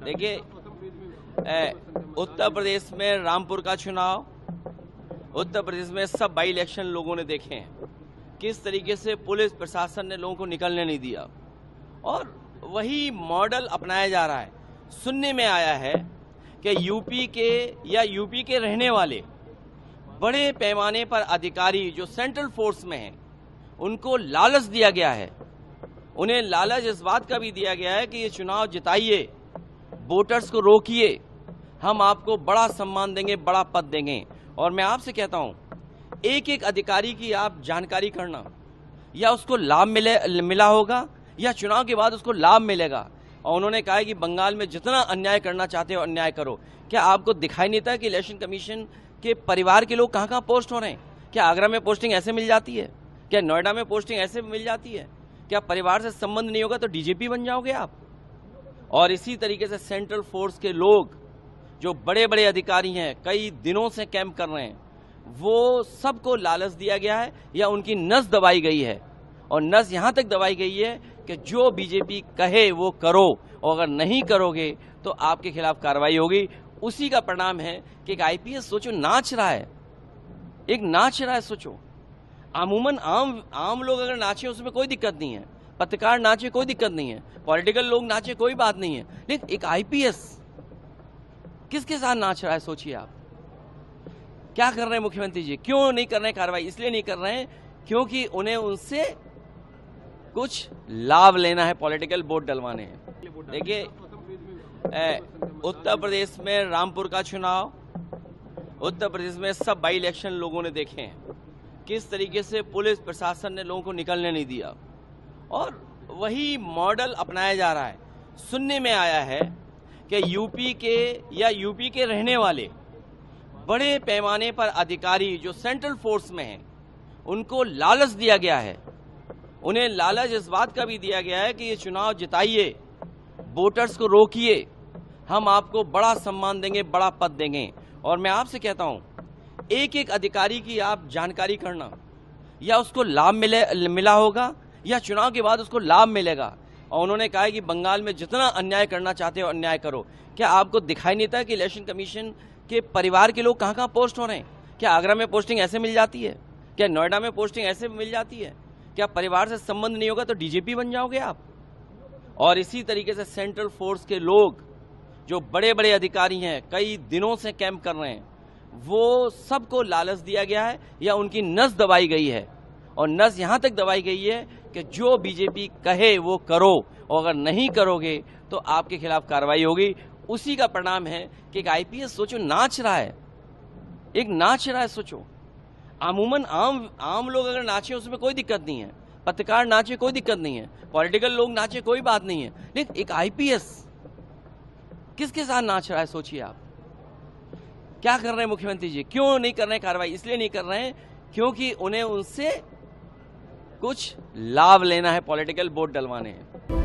देखिए, उत्तर प्रदेश में रामपुर का चुनाव, उत्तर प्रदेश में सब बाई इलेक्शन लोगों ने देखे हैं, किस तरीके से पुलिस प्रशासन ने लोगों को निकलने नहीं दिया और वही मॉडल अपनाया जा रहा है। सुनने में आया है कि यूपी के रहने वाले बड़े पैमाने पर अधिकारी जो सेंट्रल फोर्स में हैं, उनको लालच दिया गया है। उन्हें लालच इस बात का भी दिया गया है कि ये चुनाव जिताइए, वोटर्स को रोकिए, हम आपको बड़ा सम्मान देंगे, बड़ा पद देंगे। और मैं आपसे कहता हूं, एक एक अधिकारी की आप जानकारी करना, या उसको लाभ मिला होगा या चुनाव के बाद उसको लाभ मिलेगा। और उन्होंने कहा है कि बंगाल में जितना अन्याय करना चाहते हो अन्याय करो। क्या आपको दिखाई नहीं था कि इलेक्शन कमीशन के परिवार के लोग कहां कहां पोस्ट हो रहे हैं? क्या आगरा में पोस्टिंग ऐसे मिल जाती है? क्या नोएडा में पोस्टिंग ऐसे मिल जाती है? क्या परिवार से संबंध नहीं होगा तो डीजीपी बन जाओगे आप? और इसी तरीके से सेंट्रल फोर्स के लोग जो बड़े बड़े अधिकारी हैं, कई दिनों से कैंप कर रहे हैं, वो सबको लालच दिया गया है या उनकी नस दबाई गई है। और नस यहां तक दबाई गई है कि जो बीजेपी कहे वो करो, और अगर नहीं करोगे तो आपके खिलाफ कार्रवाई होगी। उसी का परिणाम है कि एक आईपीएस सोचो नाच रहा है, एक नाच रहा है। सोचो, अमूमन आम लोग अगर नाचे उसमें कोई दिक्कत नहीं है, पत्रकार नाचे कोई दिक्कत नहीं है, पॉलिटिकल लोग नाचे कोई बात नहीं है, लेकिन एक आईपीएस किसके साथ नाच रहा है? सोचिए आप क्या कर रहे हैं मुख्यमंत्री जी? क्यों नहीं कर रहे हैं कार्रवाई? इसलिए नहीं कर रहे हैं क्योंकि उन्हें उनसे कुछ लाभ लेना है, पॉलिटिकल वोट डलवाने हैं। देखिए, उत्तर प्रदेश में रामपुर का चुनाव, उत्तर प्रदेश में सब बाई इलेक्शन लोगों ने देखे हैं, किस तरीके से पुलिस प्रशासन ने लोगों को निकलने नहीं दिया और वही मॉडल अपनाया जा रहा है। सुनने में आया है कि यूपी के रहने वाले बड़े पैमाने पर अधिकारी जो सेंट्रल फोर्स में हैं, उनको लालच दिया गया है। उन्हें लालच इस बात का भी दिया गया है कि ये चुनाव जिताइए, वोटर्स को रोकिए, हम आपको बड़ा सम्मान देंगे, बड़ा पद देंगे। और मैं आपसे कहता हूं, एक एक अधिकारी की आप जानकारी करना, या उसको लाभ मिला होगा या चुनाव के बाद उसको लाभ मिलेगा। और उन्होंने कहा है कि बंगाल में जितना अन्याय करना चाहते हो अन्याय करो। क्या आपको दिखाई नहीं था कि इलेक्शन कमीशन के परिवार के लोग कहां कहां पोस्ट हो रहे हैं? क्या आगरा में पोस्टिंग ऐसे मिल जाती है? क्या नोएडा में पोस्टिंग ऐसे मिल जाती है? क्या परिवार से संबंध नहीं होगा तो डीजीपी बन जाओगे आप? और इसी तरीके से सेंट्रल फोर्स के लोग जो बड़े बड़े अधिकारी हैं, कई दिनों से कैंप कर रहे हैं, वो सबको लालच दिया गया है या उनकी नस दबाई गई है। और नस यहां तक दबाई गई है कि जो बीजेपी कहे वो करो, और अगर नहीं करोगे तो आपके खिलाफ कार्रवाई होगी। उसी का परिणाम है कि एक आईपीएस सोचो नाच रहा है, एक नाच रहा है। सोचो, अमूमन आम लोग अगर नाचे उसमें कोई दिक्कत नहीं है, पत्रकार नाचे कोई दिक्कत नहीं है, पॉलिटिकल लोग नाचे कोई बात नहीं है, लेकिन एक आईपीएस किसके साथ नाच रहा है? सोचिए आप क्या कर रहे हैं मुख्यमंत्री जी? क्यों नहीं कर रहे हैं कार्रवाई? इसलिए नहीं कर रहे हैं क्योंकि उन्हें उनसे कुछ लाभ लेना है, पॉलिटिकल वोट डलवाने हैं।